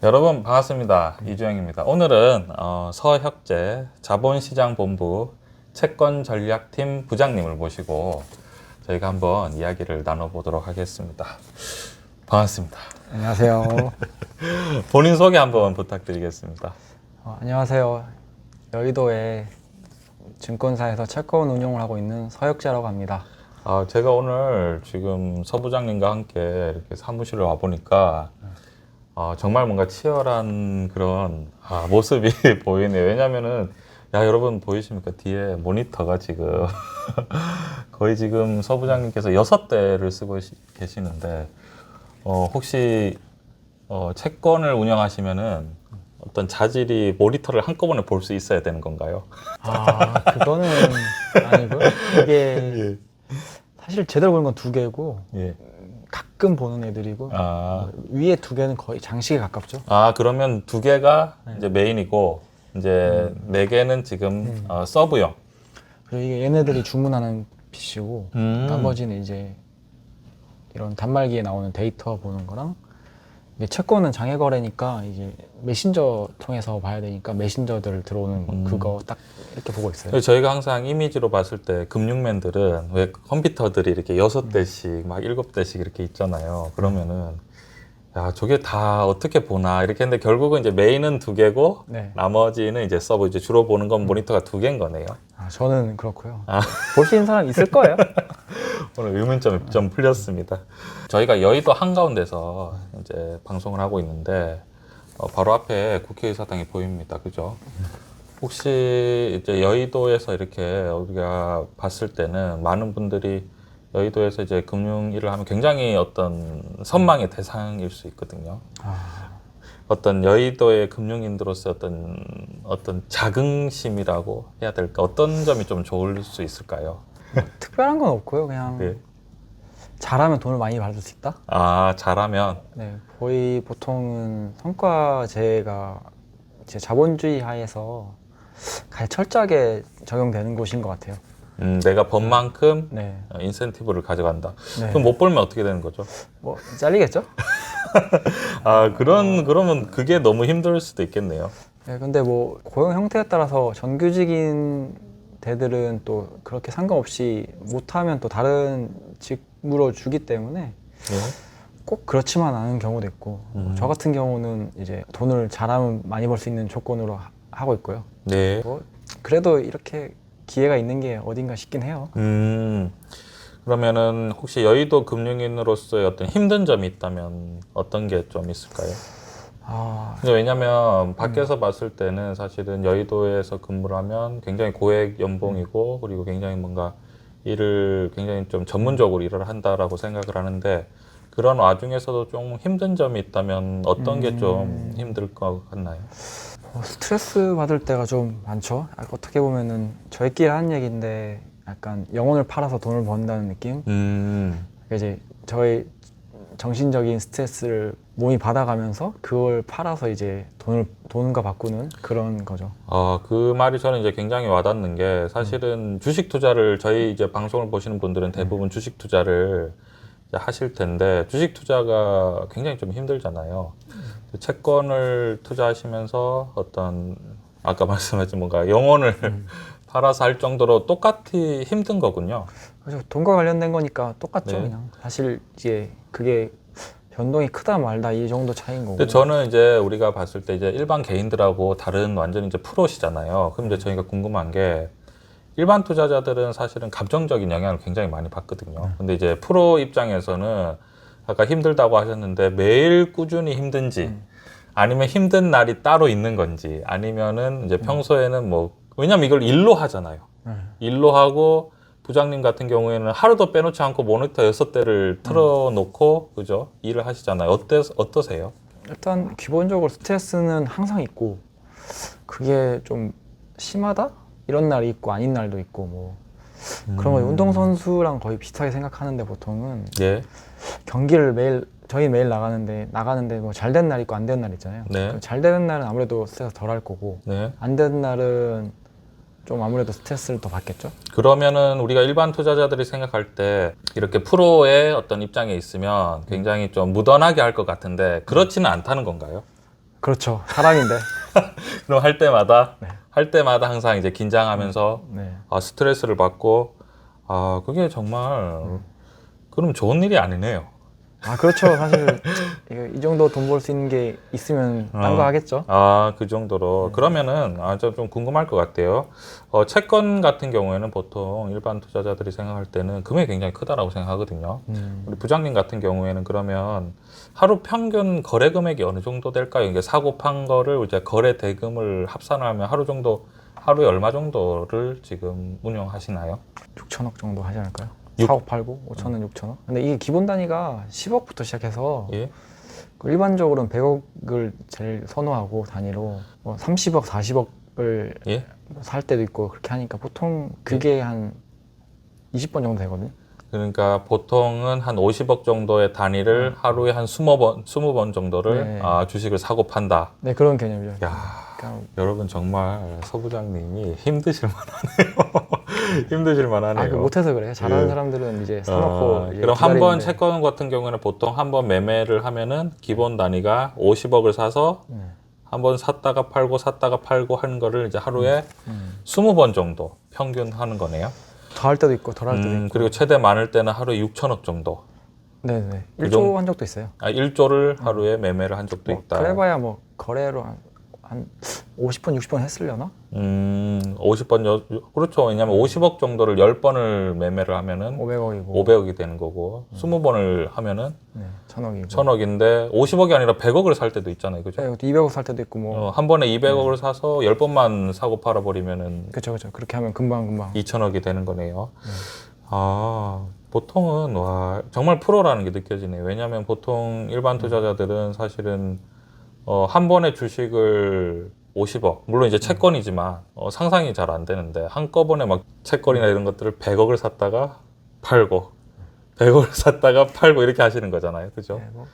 여러분 반갑습니다. 이주영입니다. 오늘은 서혁재 자본시장본부 채권전략팀 부장님을 모시고 저희가 한번 이야기를 나눠보도록 하겠습니다. 반갑습니다. 안녕하세요. 본인 소개 한번 부탁드리겠습니다. 안녕하세요. 여의도에 증권사에서 채권 운용을 하고 있는 서혁재라고 합니다. 제가 오늘 지금 서 부장님과 함께 이렇게 사무실을 와보니까 정말 뭔가 치열한 그런 모습이 보이네요. 왜냐면은 여러분 보이십니까? 뒤에 모니터가 지금 거의 지금 서 부장님께서 6대를 쓰고 계시는데 혹시 채권을 운영하시면은 어떤 자질이 모니터를 한꺼번에 볼 수 있어야 되는 건가요? 그거는 아니고요. 이게 사실 제대로 보는 건 2개고 예. 가끔 보는 애들이고 위에 2개는 거의 장식에 가깝죠. 그러면 2개가 이제 메인이고 이제 4개는 지금 서브용. 그리고 이게 얘네들이 주문하는 PC고 나머지는 이제 이런 단말기에 나오는 데이터 보는 거랑 이게 채권은 장외 거래니까 이제 메신저 통해서 봐야 되니까 메신저들 들어오는 그거 딱 이렇게 보고 있어요. 저희가 항상 이미지로 봤을 때 금융맨들은 왜 컴퓨터들이 이렇게 6대씩 막 7대씩 이렇게 있잖아요. 그러면은 저게 다 어떻게 보나 이렇게 했는데 결국은 이제 메인은 2개고 네. 나머지는 이제 서브 이제 주로 보는 건 모니터가 2개인 거네요. 저는 그렇고요. 볼 수 있는 사람 있을 거예요. 오늘 의문점이 좀 풀렸습니다. 저희가 여의도 한가운데서 이제 방송을 하고 있는데 바로 앞에 국회의사당이 보입니다. 그죠? 혹시 이제 여의도에서 이렇게 우리가 봤을 때는 많은 분들이 여의도에서 이제 금융 일을 하면 굉장히 어떤 선망의 대상일 수 있거든요. 어떤 여의도의 금융인들로서 어떤 자긍심이라고 해야 될까? 어떤 점이 좀 좋을 수 있을까요? 특별한 건 없고요. 그냥 네. 잘하면 돈을 많이 받을 수 있다. 잘하면. 네, 거의 보통은 성과제가 제 자본주의 하에서 가장 철저하게 적용되는 곳인 것 같아요. 내가 번 만큼 네. 인센티브를 가져간다. 네. 그럼 못 벌면 어떻게 되는 거죠? 뭐 잘리겠죠? 그러면 그게 너무 힘들 수도 있겠네요. 네, 근데 뭐 고용 형태에 따라서 정규직인 데들은 또 그렇게 상관없이 못하면 또 다른 직무로 주기 때문에 네. 꼭 그렇지만 않은 경우도 있고 저 같은 경우는 이제 돈을 잘하면 많이 벌 수 있는 조건으로 하고 있고요. 네. 뭐 그래도 이렇게 기회가 있는 게 어딘가 싶긴 해요. 그러면은 혹시 여의도 금융인으로서의 어떤 힘든 점이 있다면 어떤 게 좀 있을까요? 근데 왜냐면 밖에서 봤을 때는 사실은 여의도에서 근무를 하면 굉장히 고액 연봉이고 그리고 굉장히 뭔가 일을 굉장히 좀 전문적으로 일을 한다라고 생각을 하는데 그런 와중에서도 좀 힘든 점이 있다면 어떤 게 좀 힘들 것 같나요? 스트레스 받을 때가 좀 많죠. 어떻게 보면은 저희끼리 하는 얘기인데 약간 영혼을 팔아서 돈을 번다는 느낌? 이제 저희 정신적인 스트레스를 몸이 받아가면서 그걸 팔아서 이제 돈과 바꾸는 그런 거죠. 그 말이 저는 이제 굉장히 와닿는 게 사실은 주식 투자를 저희 이제 방송을 보시는 분들은 대부분 주식 투자를 이제 하실 텐데 주식 투자가 굉장히 좀 힘들잖아요. 채권을 투자하시면서 어떤 아까 말씀하신 뭔가 영혼을 팔아서 할 정도로 똑같이 힘든 거군요. 그래서 돈과 관련된 거니까 똑같죠. 네. 그냥 사실 이제 그게 변동이 크다 말다 이 정도 차이인 거고. 근데 저는 이제 우리가 봤을 때 이제 일반 개인들하고 다른 완전 이제 프로시잖아요. 그럼 이제 저희가 궁금한 게 일반 투자자들은 사실은 감정적인 영향을 굉장히 많이 받거든요. 근데 이제 프로 입장에서는 아까 힘들다고 하셨는데 매일 꾸준히 힘든지 아니면 힘든 날이 따로 있는 건지 아니면은 이제 평소에는 뭐 왜냐면 이걸 일로 하잖아요. 일로 하고 부장님 같은 경우에는 하루도 빼놓지 않고 모니터 6대를 틀어놓고 그죠? 일을 하시잖아요. 어떠세요? 일단 기본적으로 스트레스는 항상 있고 그게 좀 심하다? 이런 날이 있고 아닌 날도 있고 뭐 그런 거 운동선수랑 거의 비슷하게 생각하는데 보통은 예. 경기를 저희 매일 나가는데 뭐 잘 되는 날 있고 안 되는 날 있잖아요. 네. 잘 되는 날은 아무래도 스트레스 덜 할 거고 네. 안 되는 날은 좀 아무래도 스트레스를 더 받겠죠. 그러면은 우리가 일반 투자자들이 생각할 때 이렇게 프로의 어떤 입장에 있으면 굉장히 좀 무던하게 할 것 같은데 그렇지는 않다는 건가요? 그렇죠. 사람인데. 그럼 할 때마다 네. 할 때마다 항상 이제 긴장하면서 네. 스트레스를 받고 그게 정말 그럼 좋은 일이 아니네요. 아 그렇죠. 사실 이 정도 돈 벌 수 있는 게 있으면 딴 거 하겠죠. 그 정도로. 그러면은, 좀 궁금할 것 같아요. 채권 같은 경우에는 보통 일반 투자자들이 생각할 때는 금액이 굉장히 크다라고 생각하거든요. 우리 부장님 같은 경우에는 그러면 하루 평균 거래 금액이 어느 정도 될까요? 이게 사고 판 거를 이제 거래 대금을 합산하면 하루에 얼마 정도를 지금 운영하시나요? 6천억 정도 하지 않을까요? 육- 4억 팔고 5천은 6천억. 근데 이게 기본 단위가 10억부터 시작해서 예? 일반적으로는 100억을 제일 선호하고 단위로 뭐 30억, 40억을 예? 살 때도 있고 그렇게 하니까 보통 그게 한 20번 정도 되거든요. 그러니까 보통은 한 50억 정도의 단위를 하루에 한 20번 정도를 네. 주식을 사고 판다. 네, 그런 개념이죠. 야, 그러니까 여러분 정말 서 부장님이 힘드실 만하네요. 힘드실 만하네요. 그 못해서 그래요. 잘하는 예. 사람들은 이제 사놓고 이제 그럼 한 번 기다리는데. 채권 같은 경우에는 보통 한 번 매매를 하면은 기본 단위가 50억을 사서 네. 한 번 샀다가 팔고 하는 거를 이제 하루에 20번 정도 평균 하는 거네요. 더 할 때도 있고 덜 할 때도 있고. 그리고 최대 많을 때는 하루에 6천억 정도. 네네. 그 1조 정도- 한 적도 있어요. 1조를 하루에 매매를 한 적도 뭐 있다. 그래봐야 뭐 거래로 한 50번, 60번 했으려나? 50번, 그렇죠. 왜냐면 50억 정도를 10번을 매매를 하면은 500억이고. 500억이 되는 거고, 20번을 하면은 네, 1000억이고. 1000억인데, 50억이 아니라 100억을 살 때도 있잖아요. 그죠? 네, 200억 살 때도 있고 뭐. 한 번에 200억을 사서 10번만 사고 팔아버리면은 그렇죠, 그렇죠. 그렇게 하면 금방. 2000억이 되는 거네요. 보통은, 정말 프로라는 게 느껴지네요. 왜냐면 보통 일반 투자자들은 사실은, 한 번에 주식을 50억, 물론 이제 채권이지만, 상상이 잘 안 되는데, 한꺼번에 막 채권이나 이런 것들을 100억을 샀다가 팔고, 100억을 샀다가 팔고 이렇게 하시는 거잖아요. 그죠? 네, 뭐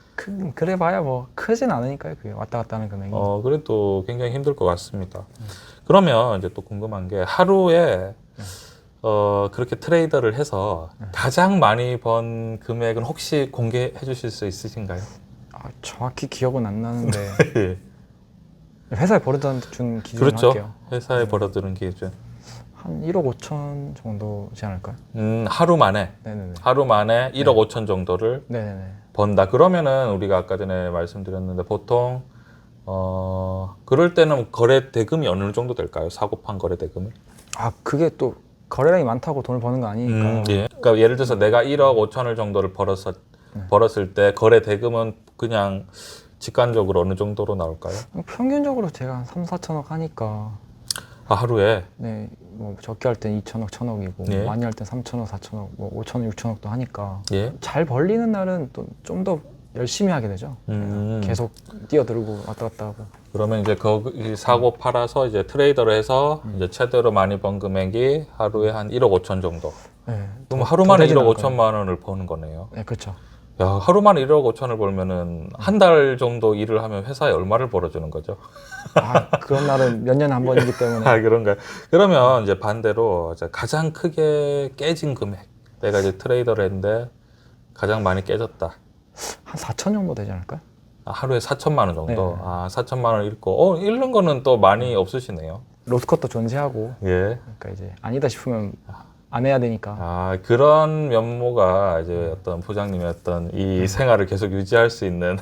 그래봐야 뭐 크진 않으니까요. 그게 왔다 갔다 하는 금액이. 그래도 굉장히 힘들 것 같습니다. 그러면 이제 또 궁금한 게 하루에 그렇게 트레이더를 해서 가장 많이 번 금액은 혹시 공개해 주실 수 있으신가요? 정확히 기억은 안 나는데 예. 회사에 벌어준 기준으로 그렇죠. 할게요. 회사에 벌어들은 기준. 한 1억 5천 정도지 않을까요? 하루 만에 네네네. 1억 5천 정도를 네네네. 번다. 그러면은 우리가 아까 전에 말씀드렸는데 보통 그럴 때는 거래 대금이 어느 정도 될까요? 사고 판 거래 대금이? 그게 또 거래량이 많다고 돈을 버는 거 아니니까. 예. 그러니까 예를 들어서 내가 1억 5천을 정도를 벌었을 때 거래 대금은 그냥 직관적으로 어느 정도로 나올까요? 평균적으로 제가 한 3, 4천억 하니까 하루에. 네, 뭐 적게 할 땐 2천억, 1천억이고 예. 많이 할 땐 3천억, 4천억, 뭐 5천억, 6천억도 하니까 예. 잘 벌리는 날은 또 좀 더 열심히 하게 되죠. 계속 뛰어들고 왔다 갔다 하고. 그러면 이제 거기 사고 팔아서 이제 트레이더를 해서 이제 최대로 많이 번 금액이 하루에 한 1억 5천 정도. 네, 그럼 더- 하루 더 만에 되진 1억 않을 5천만 원을 버는 거네요. 네, 그렇죠. 야, 하루 만에 1억 5천을 벌면은 한 달 정도 일을 하면 회사에 얼마를 벌어주는 거죠? 그런 날은 몇 년에 한 번이기 때문에. 그런가요? 그러면 이제 반대로 이제 가장 크게 깨진 금액. 내가 이제 트레이더를 했는데 가장 많이 깨졌다. 한 4천 정도 되지 않을까요? 하루에 4천만 원 정도. 네. 4천만 원 잃고, 잃는 거는 또 많이 없으시네요. 로스컷도 존재하고. 예. 그러니까 이제 아니다 싶으면 안 해야 되니까. 그런 면모가 이제 어떤 부장님의 어떤 이 생활을 계속 유지할 수 있는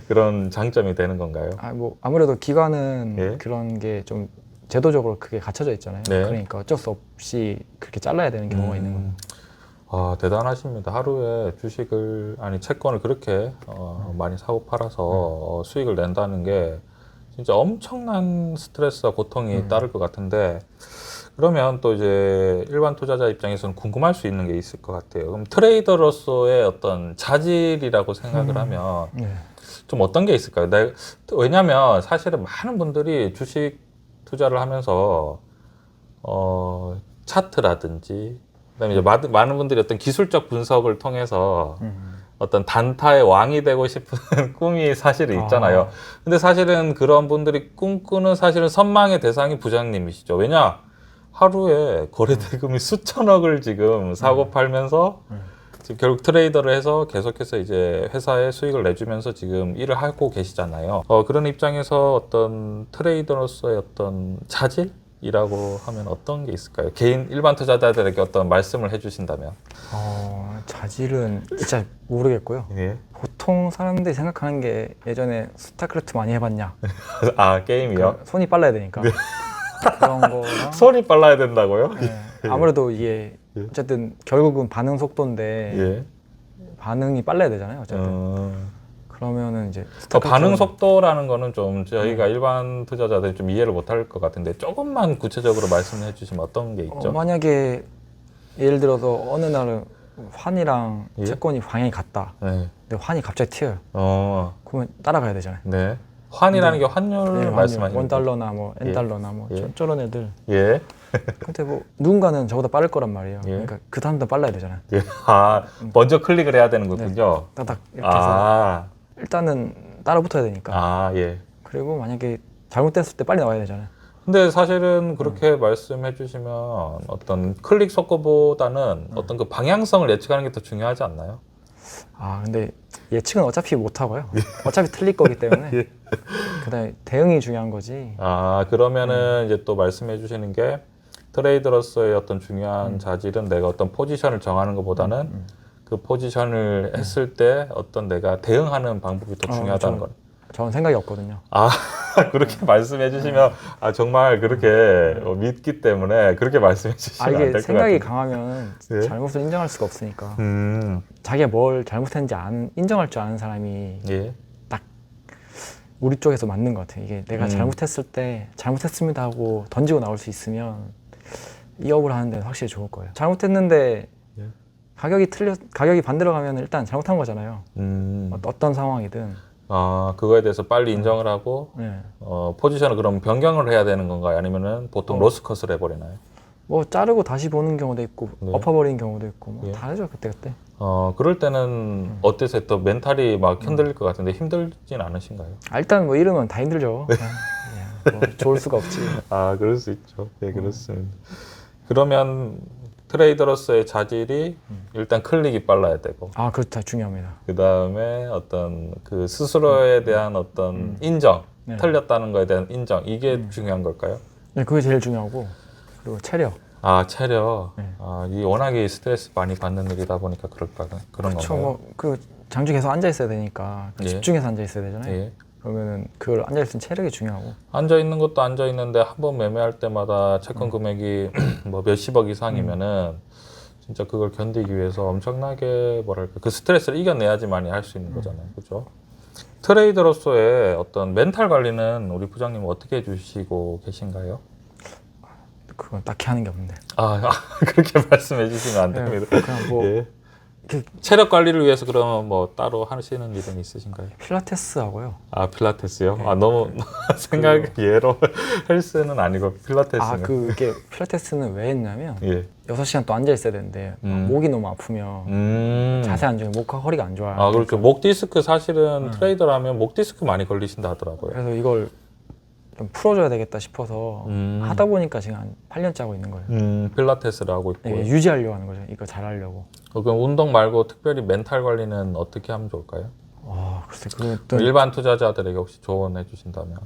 그런 장점이 되는 건가요? 뭐 아무래도 기관은 예. 그런 게 좀 제도적으로 그게 갖춰져 있잖아요. 네. 그러니까 어쩔 수 없이 그렇게 잘라야 되는 경우가 있는 거예요. 대단하십니다. 하루에 주식을, 채권을 그렇게 많이 사고 팔아서 수익을 낸다는 게 진짜 엄청난 스트레스와 고통이 따를 것 같은데, 그러면 또 이제 일반 투자자 입장에서는 궁금할 수 있는 게 있을 것 같아요. 그럼 트레이더로서의 어떤 자질이라고 생각을 하면 네. 좀 어떤 게 있을까요? 왜냐면 사실은 많은 분들이 주식 투자를 하면서 차트라든지 그다음에 이제 많은 분들이 어떤 기술적 분석을 통해서 어떤 단타의 왕이 되고 싶은 꿈이 사실은 있잖아요. 근데 사실은 그런 분들이 꿈꾸는 사실은 선망의 대상이 부장님이시죠. 왜냐? 하루에 거래 대금이 수천억을 지금 사고 팔면서 지금 결국 트레이더를 해서 계속해서 이제 회사에 수익을 내주면서 지금 일을 하고 계시잖아요. 그런 입장에서 어떤 트레이더로서의 어떤 자질이라고 하면 어떤 게 있을까요? 개인 일반 투자자들에게 어떤 말씀을 해주신다면? 자질은 진짜 모르겠고요. 예. 보통 사람들이 생각하는 게 예전에 스타크래프트 많이 해봤냐? 아 게임이요? 그 손이 빨라야 되니까 그런 거랑 손이 빨라야 된다고요? 네, 아무래도 이게 예. 어쨌든 결국은 반응 속도인데 예. 반응이 빨라야 되잖아요. 어쨌든 그러면은 이제 반응 속도라는 거는 좀 저희가 일반 투자자들이 좀 이해를 못할 것 같은데 조금만 구체적으로 말씀해 주시면 어떤 게 있죠? 만약에 예를 들어서 어느 날은 환이랑 예? 채권이 방향이 같다. 네. 근데 환이 갑자기 튀어요. 어, 그러면 따라가야 되잖아요. 네. 환이라는 게 환율을 네, 말씀하시는 원 거죠? 달러나 뭐 N 예. 달러나 뭐 예. 저런 애들. 예. 근데 뭐 누군가는 저보다 빠를 거란 말이에요. 예. 그러니까 그 다음도 빨라야 되잖아요. 예. 아, 먼저 클릭을 해야 되는 거군요. 딱딱 이렇게 해서 아, 일단은 따라 붙어야 되니까. 아, 예. 그리고 만약에 잘못됐을 때 빨리 나와야 되잖아요. 근데 사실은 그렇게 말씀해 주시면 어떤 클릭 속도보다는 어떤 그 방향성을 예측하는 게 더 중요하지 않나요? 근데 예측은 어차피 못 하고요. 어차피 틀릴 거기 때문에. 예. 그다음에 대응이 중요한 거지. 아, 그러면은 이제 또 말씀해 주시는 게 트레이더로서의 어떤 중요한 자질은 내가 어떤 포지션을 정하는 것보다는 그 포지션을 했을 때 어떤 내가 대응하는 방법이 더 중요하다는 거. 저는 생각이 없거든요. 아, 그렇게 말씀해 주시면 정말 그렇게 믿기 때문에 그렇게 말씀해 주시면 안 될 이게 것 생각이 같아요. 강하면 예? 잘못을 인정할 수가 없으니까. 음, 자기가 뭘 잘못했는지 인정할 줄 아는 사람이 예. 우리 쪽에서 맞는 것 같아요. 이게 내가 잘못했을 때 잘못했습니다 하고 던지고 나올 수 있으면 이 업을 하는 데는 확실히 좋을 거예요. 잘못했는데 예. 가격이 반대로 가면 일단 잘못한 거잖아요. 어떤 상황이든. 아, 그거에 대해서 빨리 인정을 하고 네. 포지션을 그럼 변경을 해야 되는 건가요? 아니면은 보통 로스컷을 해버리나요? 뭐 자르고 다시 보는 경우도 있고 네. 엎어버리는 경우도 있고 뭐 예. 다르죠 그때. 그럴 때는 어때서 또 멘탈이 막 흔들릴 것 같은데 힘들진 않으신가요? 일단 뭐 이러면 다 힘들죠. 뭐 좋을 수가 없지. 아, 그럴 수 있죠. 네, 그렇습니다. 그러면 트레이더로서의 자질이 일단 클릭이 빨라야 되고, 그렇다 중요합니다. 그 다음에 어떤 그 스스로에 대한 어떤 인정, 네. 틀렸다는 거에 대한 인정, 이게 중요한 걸까요? 네, 그게 제일 중요하고 그리고 체력. 아, 체력. 네. 이 워낙에 스트레스 많이 받는 일이다 보니까 그런 그렇죠. 건가요? 뭐그 장주 계속 앉아 있어야 되니까 예. 집중해서 앉아 있어야 되잖아요. 예. 그러면은 그걸 앉아 있으면 체력이 중요하고. 앉아 있는 것도 앉아 있는데 한 번 매매할 때마다 채권 금액이 뭐 몇십억 이상이면은 진짜 그걸 견디기 위해서 엄청나게 뭐랄까 그 스트레스를 이겨내야지만이 할 수 있는 거잖아요, 그렇죠? 트레이더로서의 어떤 멘탈 관리는 우리 부장님은 어떻게 해주시고 계신가요? 그건 딱히 하는 게 없는데. 그렇게 말씀해 주시면 안 네, 됩니다. 그냥 뭐 예. 그 체력 관리를 위해서 그러면 뭐 따로 하시는 일은 있으신가요? 필라테스 하고요. 아, 필라테스요? 네. 너무 생각이 예로 헬스는 아니고 필라테스는. 그게 필라테스는 왜 했냐면 예. 6시간 또 앉아 있어야 되는데 목이 너무 아프면 자세 안 좋으면 목과 허리가 안 좋아요. 그렇죠. 목 디스크 사실은 트레이더라면 목 디스크 많이 걸리신다 하더라고요. 그래서 이걸 좀 풀어줘야 되겠다 싶어서 하다 보니까 지금 한 8년째 하고 있는 거예요. 필라테스를 하고 있고. 네, 유지하려고 하는 거죠. 이거 잘하려고. 그럼 운동 말고 특별히 멘탈 관리는 어떻게 하면 좋을까요? 글쎄 그것도 일반 투자자들에게 혹시 조언해 주신다면.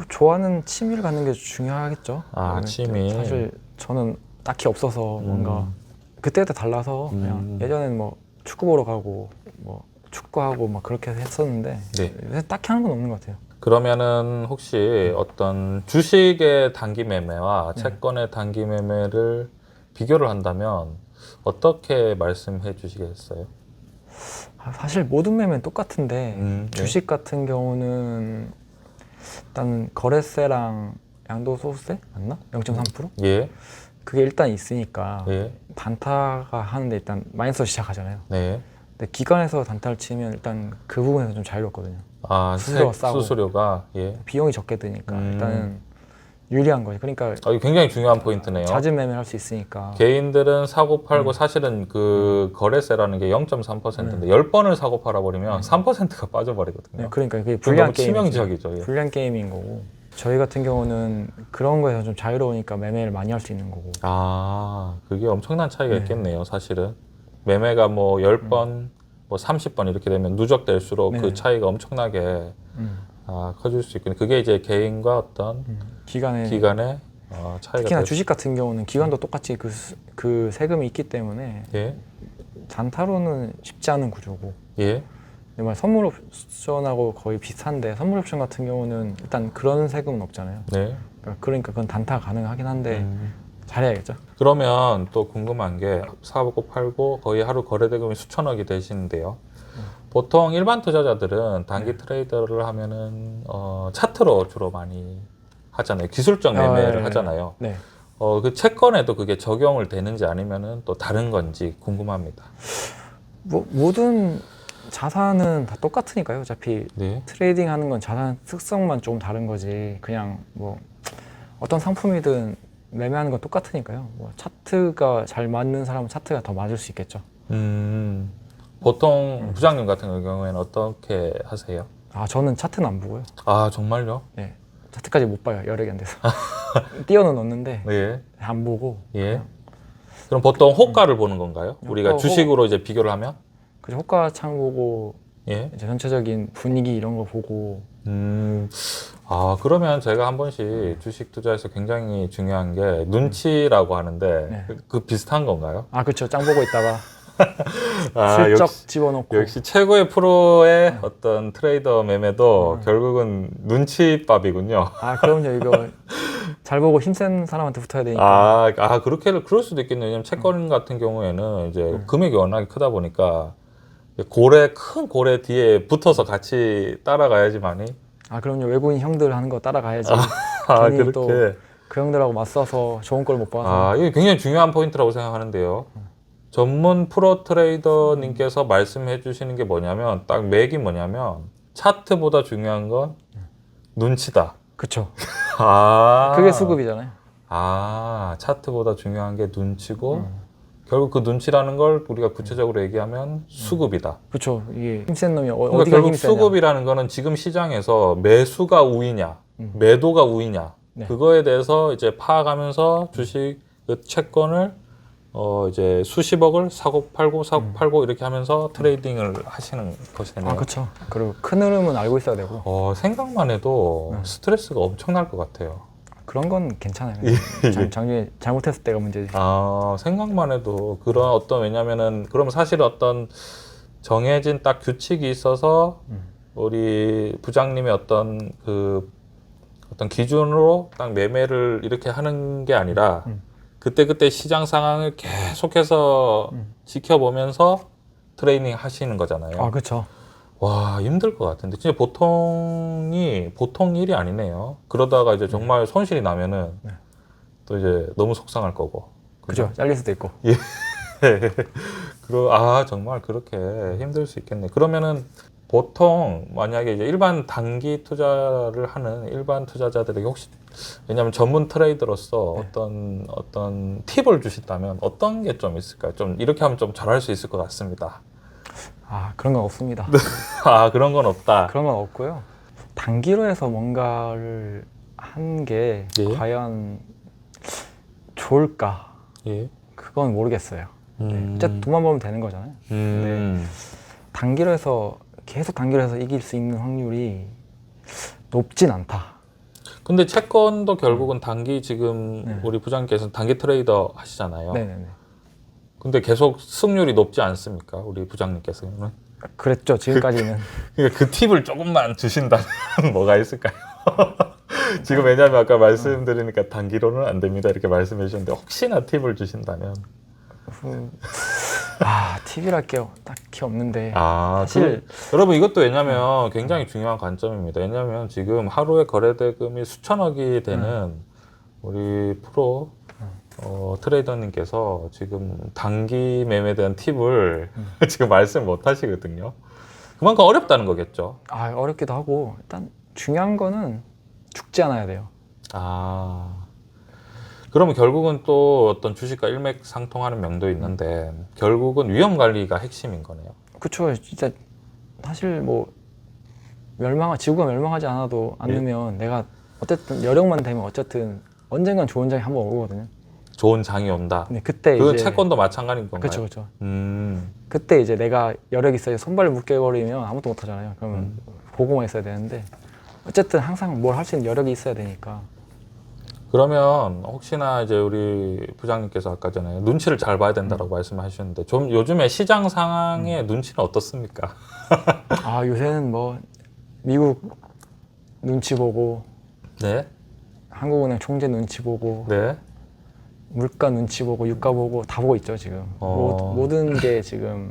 좋아하는 취미를 갖는 게 중요하겠죠. 취미. 사실 저는 딱히 없어서 뭔가 그때그때 달라서 그냥 예전에는 뭐 축구 보러 가고 뭐 축구하고 막 그렇게 했었는데 네. 요새 딱히 하는 건 없는 것 같아요. 그러면은 혹시 어떤 주식의 단기 매매와 채권의 단기 매매를 비교를 한다면 어떻게 말씀해 주시겠어요? 사실 모든 매매는 똑같은데 네. 주식 같은 경우는 일단 거래세랑 양도소득세 맞나? 0.3%? 예. 그게 일단 있으니까 예. 단타가 하는데 일단 마이너스 시작하잖아요. 네. 근데 기관에서 단타를 치면 일단 그 부분에서 좀 자유롭거든요. 수수료가 싸고. 수수료가 예. 비용이 적게 드니까 일단은 유리한 거죠. 그러니까 이거 굉장히 중요한 포인트네요. 잦은 매매를 할 수 있으니까. 개인들은 사고 팔고 사실은 그 거래세라는 게 0.3%인데 10번을 사고 팔아버리면 3%가 빠져버리거든요. 네, 그러니까 그게 그건 불리한 너무 게임이죠. 치명적이죠. 예. 불리한 게임인 거고. 저희 같은 경우는 그런 거에서 좀 자유로우니까 매매를 많이 할 수 있는 거고. 그게 엄청난 차이가 네. 있겠네요, 사실은. 매매가 뭐 10번, 뭐 30번 이렇게 되면 누적될수록 네. 그 차이가 엄청나게 커질 수 있거든요. 그게 이제 개인과 어떤 기간에 기간의 차이가 특히나 될 주식 같은 경우는 기간도 똑같이 그 세금이 있기 때문에 예, 단타로는 쉽지 않은 구조고 예, 정말 선물 옵션하고 거의 비슷한데 선물 옵션 같은 경우는 일단 그런 세금은 없잖아요. 네. 그러니까 그건 단타 가능하긴 한데 잘해야겠죠. 그러면 또 궁금한 게 사고 팔고 거의 하루 거래 대금이 수천억이 되시는데요. 보통 일반 투자자들은 단기 트레이더를 하면은 차트로 주로 많이 하잖아요. 기술적 매매를 하잖아요. 네. 그 채권에도 그게 적용을 되는지 아니면은 또 다른 건지 궁금합니다. 뭐 모든 자산은 다 똑같으니까요. 어차피 네. 트레이딩 하는 건 자산 특성만 좀 다른 거지. 그냥 뭐 어떤 상품이든 매매하는 건 똑같으니까요. 뭐 차트가 잘 맞는 사람은 차트가 더 맞을 수 있겠죠. 보통 부장님 같은 경우에는 어떻게 하세요? 아, 저는 차트는 안 보고요. 아, 정말요? 네. 차트까지 못 봐요. 여력이 안 돼서. 띄어는 넣는데 예. 안 보고. 예. 그럼 보통 호가를 보는 건가요? 우리가 호가, 주식으로 이제 비교를 하면? 그래서 호가창 보고 예. 이제 전체적인 분위기 이런 거 보고. 그러면 제가 한 번씩 주식 투자에서 굉장히 중요한 게 눈치라고 하는데 네. 그 비슷한 건가요? 아, 그렇죠. 짱 보고 있다가 아, 슬쩍 집어넣고. 역시 최고의 프로의 어떤 트레이더 매매도 결국은 눈치밥이군요. 아, 그럼요. 이거 잘 보고 힘센 사람한테 붙어야 되니까. 그럴 수도 있겠네요. 왜냐면 채권 같은 경우에는 이제 금액이 워낙에 크다 보니까 큰 고래 뒤에 붙어서 같이 따라가야지만이. 아, 그럼요. 외국인 형들 하는 거 따라가야지. 괜히 그렇게. 또 그 형들하고 맞서서 좋은 걸 못 봐서. 이게 굉장히 중요한 포인트라고 생각하는데요. 전문 프로 트레이더님께서 말씀해 주시는 게 뭐냐면, 딱 맥이 뭐냐면, 차트보다 중요한 건 눈치다. 그쵸. 아. 그게 수급이잖아요. 차트보다 중요한 게 눈치고, 결국 그 눈치라는 걸 우리가 구체적으로 얘기하면 수급이다. 그쵸. 이게 힘센 놈이 그러니까 어디가 결국 힘이 세냐. 수급이라는 거는 지금 시장에서 매수가 우위냐, 매도가 우위냐, 네. 그거에 대해서 이제 파악하면서 주식 그 채권을 이제 수십억을 사고 팔고 이렇게 하면서 트레이딩을 하시는 것이네요. 아, 그쵸. 그리고 큰 흐름은 알고 있어야 되고. 생각만 해도 스트레스가 엄청날 것 같아요. 그런 건 괜찮아요. 장중에 잘못했을 때가 문제지. 생각만 해도 그런 왜냐면은 그러면 사실 어떤 정해진 딱 규칙이 있어서 우리 부장님의 어떤 기준으로 딱 매매를 이렇게 하는 게 아니라 그때그때 시장 상황을 계속해서 지켜보면서 트레이닝 하시는 거잖아요. 아, 그쵸. 와, 힘들 것 같은데 진짜 보통 일이 아니네요. 그러다가 이제 정말 손실이 나면은 또 이제 너무 속상할 거고. 그죠. 잘릴 수도 있고. 정말 그렇게 힘들 수 있겠네. 그러면은 보통 만약에 이제 일반 단기 투자를 하는 일반 투자자들에게 혹시 왜냐하면 전문 트레이더로서 어떤 팁을 주신다면 어떤 게 좀 있을까요? 좀 이렇게 하면 좀 잘할 수 있을 것 같습니다. 그런 건 없습니다. 그런 건 없다. 그런 건 없고요. 단기로 해서 뭔가를 한 게 예. 과연 좋을까? 예. 그건 모르겠어요. 어쨌든 돈만 벌면 되는 거잖아요. 근데 단기로 해서 계속 단기로 해서 이길 수 있는 확률이 높진 않다. 근데 채권도 결국은 단기 지금 우리 부장님께서는 단기 트레이더 하시잖아요. 네네네. 근데 계속 승률이 높지 않습니까? 우리 부장님께서는. 그랬죠. 지금까지는. 그러니까 그 팁을 조금만 주신다면 뭐가 있을까요? 지금 왜냐하면 아까 말씀드리니까 단기로는 안 됩니다 이렇게 말씀해 주셨는데 혹시나 팁을 주신다면 팁이랄 게 딱히 없는데 사실 여러분 이것도 왜냐면 굉장히 중요한 관점입니다. 왜냐하면 지금 하루에 거래대금이 수천억이 되는 우리 프로 트레이더님께서 지금 단기 매매에 대한 팁을 지금 말씀 못 하시거든요. 그만큼 어렵다는 거겠죠. 어렵기도 하고 일단 중요한 거는 죽지 않아야 돼요. 그러면 결국은 또 어떤 주식과 일맥상통하는 명도 있는데 결국은 위험 관리가 핵심인 거네요. 그쵸. 진짜 사실 뭐 지구가 멸망하지 않으면 내가 어쨌든 여력만 되면 어쨌든 언젠간 좋은 장이 한번 오거든요. 좋은 장이 온다. 근데 그때 그건 이제 채권도 마찬가지인 건가요? 그렇죠, 그렇죠. 음. 그때 이제 내가 여력이 있어야 손발을 묶여버리면 아무것도 못 하잖아요. 그러면 보고만 있어야 되는데 어쨌든 항상 뭘 할 수 있는 여력이 있어야 되니까. 그러면 혹시나 이제 우리 부장님께서 아까 전에 눈치를 잘 봐야 된다고 말씀하셨는데 좀 요즘에 시장 상황의 눈치는 어떻습니까? 아 요새는 뭐 미국 눈치 보고 네, 한국은행 총재 눈치 보고 네. 물가 눈치 보고 유가 보고 다 보고 있죠 지금. 모든 게 지금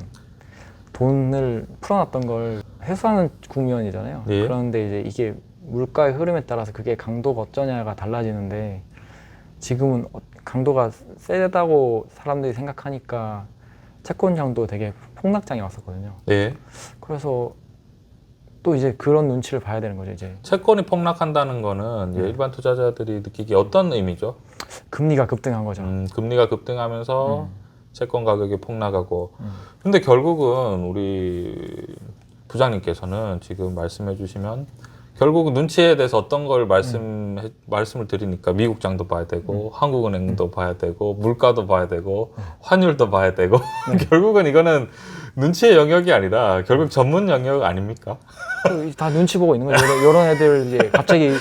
돈을 풀어놨던 걸 회수하는 국면이잖아요. 예. 그런데 이제 이게 물가의 흐름에 따라서 그게 강도가 어쩌냐가 달라지는데 지금은 강도가 세다고 사람들이 생각하니까 채권장도 되게 폭락장이 왔었거든요. 네. 그래서 또 이제 그런 눈치를 봐야 되는 거죠. 이제 채권이 폭락한다는 거는 이제 일반 투자자들이 느끼기 어떤 의미죠? 금리가 급등한 거죠. 금리가 급등하면서 채권 가격이 폭락하고. 근데 결국은 우리 부장님께서는 지금 말씀해 주시면 결국은 눈치에 대해서 어떤 걸 말씀을 드리니까 미국장도 봐야 되고 한국은행도 봐야 되고 물가도 봐야 되고 환율도 봐야 되고 결국은 이거는 눈치의 영역이 아니라 결국 전문 영역 아닙니까? 다 눈치 보고 있는 거죠. 이런 애들 이제 갑자기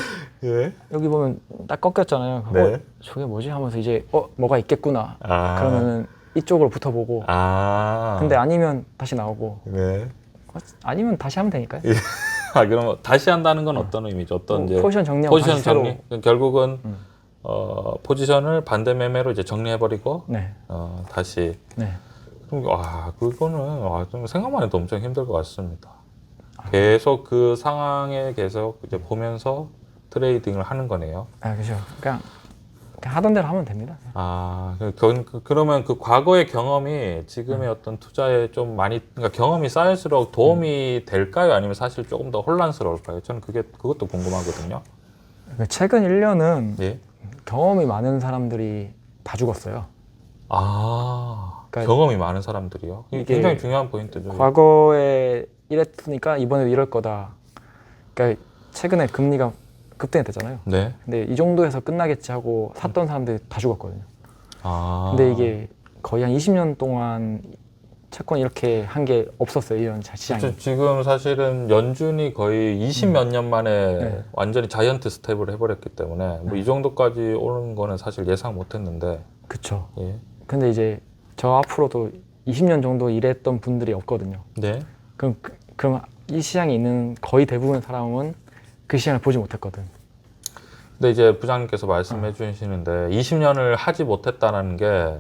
예. 여기 보면 딱 꺾였잖아요. 네. 저게 뭐지 하면서 이제 뭐가 있겠구나. 아. 그러면은 이쪽으로 붙어보고. 아. 근데 아니면 다시 나오고. 네. 아니면 다시 하면 되니까요. 아, 그럼 다시 한다는 건 어떤 의미죠? 어떤 이제 포지션 정리하고 포지션 다시 정리. 결국은 음. 포지션을 반대 매매로 이제 정리해버리고 네. 다시. 네. 그럼 그거는 좀 생각만 해도 엄청 힘들 것 같습니다. 계속 그 상황에 계속 이제 보면서 트레이딩을 하는 거네요. 아 그죠. 그냥 하던 대로 하면 됩니다. 그러면 그 과거의 경험이 지금의 어떤 투자에 좀 많이, 그러니까 경험이 쌓일수록 도움이 될까요? 아니면 사실 조금 더 혼란스러울까요? 저는 그것도 궁금하거든요. 최근 1년은 예. 경험이 많은 사람들이 다 죽었어요. 그러니까 그러니까 경험이 많은 사람들이요. 이게 이게 굉장히 중요한 포인트죠. 과거에 이랬으니까 이번에도 이럴 거다. 그러니까 최근에 금리가 급등했잖아요. 네. 근데 이 정도에서 끝나겠지 하고 샀던 사람들이 다 죽었거든요. 근데 이게 거의 한 20년 동안 채권 이렇게 한 게 없었어요. 이런 시장이. 지금 사실은 연준이 거의 20 몇 년 만에 네. 완전히 자이언트 스텝을 해버렸기 때문에 뭐 이 정도까지 오는 거는 사실 예상 못했는데. 그쵸. 예. 근데 이제 저 앞으로도 20년 정도 일했던 분들이 없거든요. 네. 그럼 이 시장에 있는 거의 대부분의 사람은 그 시장을 보지 못했거든. 근데 이제 부장님께서 말씀해 주시는데 20년을 하지 못했다는 게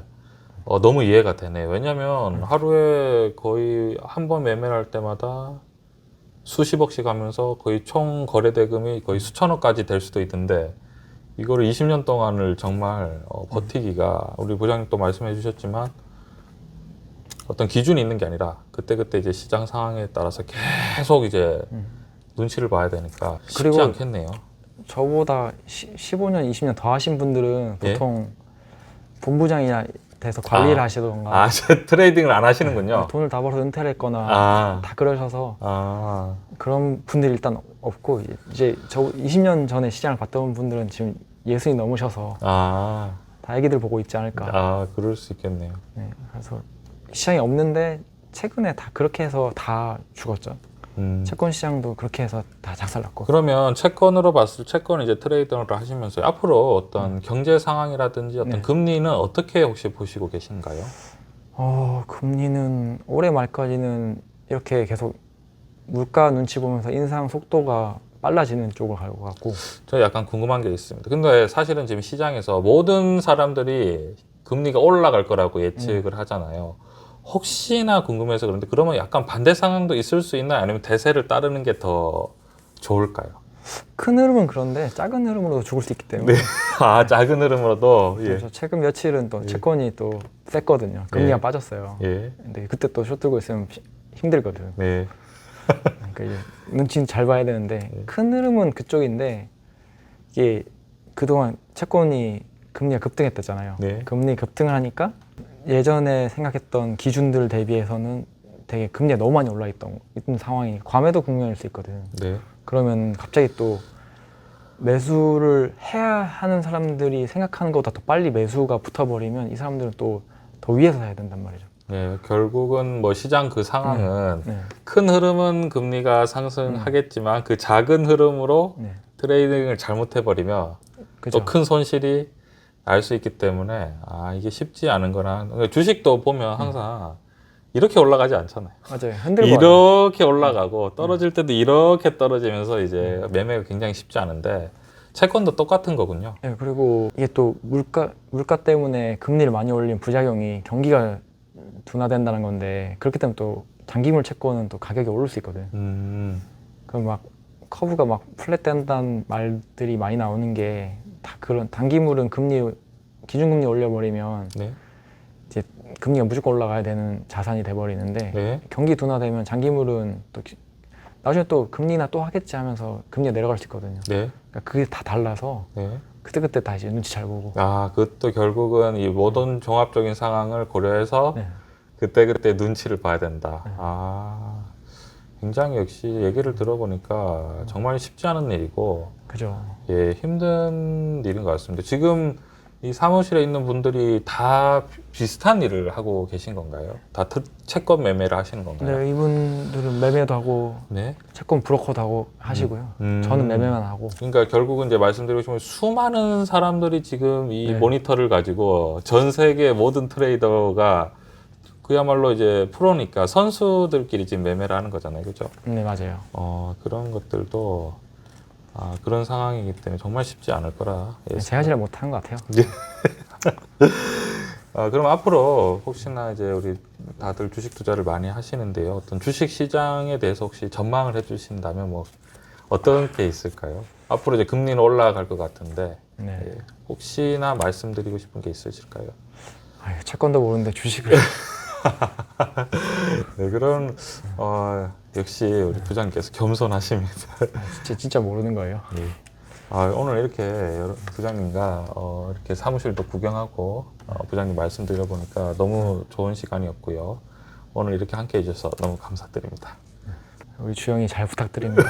너무 이해가 되네요. 왜냐면 하루에 거의 한 번 매매를 할 때마다 수십억씩 하면서 거의 총 거래 대금이 거의 수천억까지 될 수도 있는데 이거를 20년 동안을 정말 버티기가 우리 부장님 또 말씀해 주셨지만 어떤 기준이 있는 게 아니라 그때그때 이제 시장 상황에 따라서 계속 이제 눈치를 봐야 되니까 쉽지 그리고 않겠네요. 저보다 15년, 20년 더 하신 분들은 예? 보통 본부장이나 돼서 관리를 하시던가 트레이딩을 안 하시는군요. 돈을 다 벌어서 은퇴를 했거나 아. 다 그러셔서 아, 그런 분들이 일단 없고 이제 저 20년 전에 시장을 봤던 분들은 지금 60이 넘으셔서 아, 다 애기들 보고 있지 않을까. 그럴 수 있겠네요. 네, 그래서 시장이 없는데 최근에 다 그렇게 해서 다 죽었죠. 채권 시장도 그렇게 해서 다 작살났고. 그러면 채권은 이제 트레이딩을 하시면서 앞으로 어떤 경제 상황이라든지 어떤 네. 금리는 어떻게 혹시 보시고 계신가요? 금리는 올해 말까지는 이렇게 계속 물가 눈치 보면서 인상 속도가 빨라지는 쪽으로 갈 것 같고. 저 약간 궁금한 게 있습니다. 근데 사실은 지금 시장에서 모든 사람들이 금리가 올라갈 거라고 예측을 하잖아요. 혹시나 궁금해서 그런데 그러면 약간 반대 상황도 있을 수 있나요? 아니면 대세를 따르는 게 더 좋을까요? 큰 흐름은 그런데 작은 흐름으로 죽을 수 있기 때문에. 네. 작은 흐름으로도. 예. 그래서 최근 며칠은 또 채권이 또 셌거든요. 금리가 예. 빠졌어요. 예. 근데 그때 또 숏 들고 있으면 힘들거든. 네. 그러니까 이제 눈치는 잘 봐야 되는데 큰 흐름은 그쪽인데 이게 그동안 채권이 금리가 급등했댔잖아요. 네. 금리 급등을 하니까 예전에 생각했던 기준들 대비해서는 되게 금리가 너무 많이 올라 있는 상황이 과매도 국면일 수 있거든. 네. 그러면 갑자기 또 매수를 해야 하는 사람들이 생각하는 것보다 더 빨리 매수가 붙어버리면 이 사람들은 또 더 위에서 사야 된단 말이죠. 네, 결국은 뭐 시장 그 상황은 네. 큰 흐름은 금리가 상승하겠지만 그 작은 흐름으로 네. 트레이딩을 잘못해버리면 그죠. 또 큰 손실이 날 수 있기 때문에 이게 쉽지 않은 거나 주식도 보면 항상 이렇게 올라가지 않잖아요. 맞아요. 흔들고 이렇게 올라가고 떨어질 때도 이렇게 떨어지면서 이제 매매가 굉장히 쉽지 않은데 채권도 똑같은 거군요. 네, 그리고 이게 또 물가 때문에 금리를 많이 올린 부작용이 경기가 둔화된다는 건데 그렇기 때문에 또 장기물 채권은 또 가격이 오를 수 있거든. 그럼 막 커브가 막 플랫된다는 말들이 많이 나오는 게 다 그런 단기물은 기준금리 올려버리면 네. 이제 금리가 무조건 올라가야 되는 자산이 돼버리는데 네. 경기 둔화되면 장기물은 또 나중에 또 금리나 또 하겠지 하면서 금리가 내려갈 수 있거든요. 네. 그러니까 그게 다 달라서 네. 그때그때 다 이제 눈치 잘 보고. 그것도 결국은 이 모든 종합적인 상황을 고려해서 네. 그때그때 눈치를 봐야 된다. 네. 굉장히 역시 얘기를 들어보니까 정말 쉽지 않은 일이고, 그죠. 예, 힘든 일인 것 같습니다. 지금 이 사무실에 있는 분들이 다 비슷한 일을 하고 계신 건가요? 다 채권 매매를 하시는 건가요? 근데 이분들은 매매도 하고 네. 채권 브로커도 하고 하시고요. 저는 매매만 하고. 그러니까 결국은 이제 말씀드리고 싶은 수많은 사람들이 지금 이 네. 모니터를 가지고 전 세계 모든 트레이더가 그야말로 이제 프로니까 선수들끼리 지금 매매를 하는 거잖아요. 그죠? 네, 맞아요. 그런 것들도 그런 상황이기 때문에 정말 쉽지 않을 거라. 제가 제일 못한 것 같아요. 그럼 앞으로 혹시나 이제 우리 다들 주식 투자를 많이 하시는데요. 어떤 주식 시장에 대해서 혹시 전망을 해주신다면 뭐 어떤 게 있을까요? 앞으로 이제 금리는 올라갈 것 같은데 네. 예, 혹시나 말씀드리고 싶은 게 있으실까요? 채권도 모르는데 주식을. 네, 그럼 역시 우리 부장님께서 겸손하십니다. 진짜 모르는 거예요. 예. 오늘 이렇게 부장님과 이렇게 사무실도 구경하고 부장님 말씀 드려보니까 너무 좋은 시간이었고요. 오늘 이렇게 함께 해주셔서 너무 감사드립니다. 우리 주영이 잘 부탁드립니다.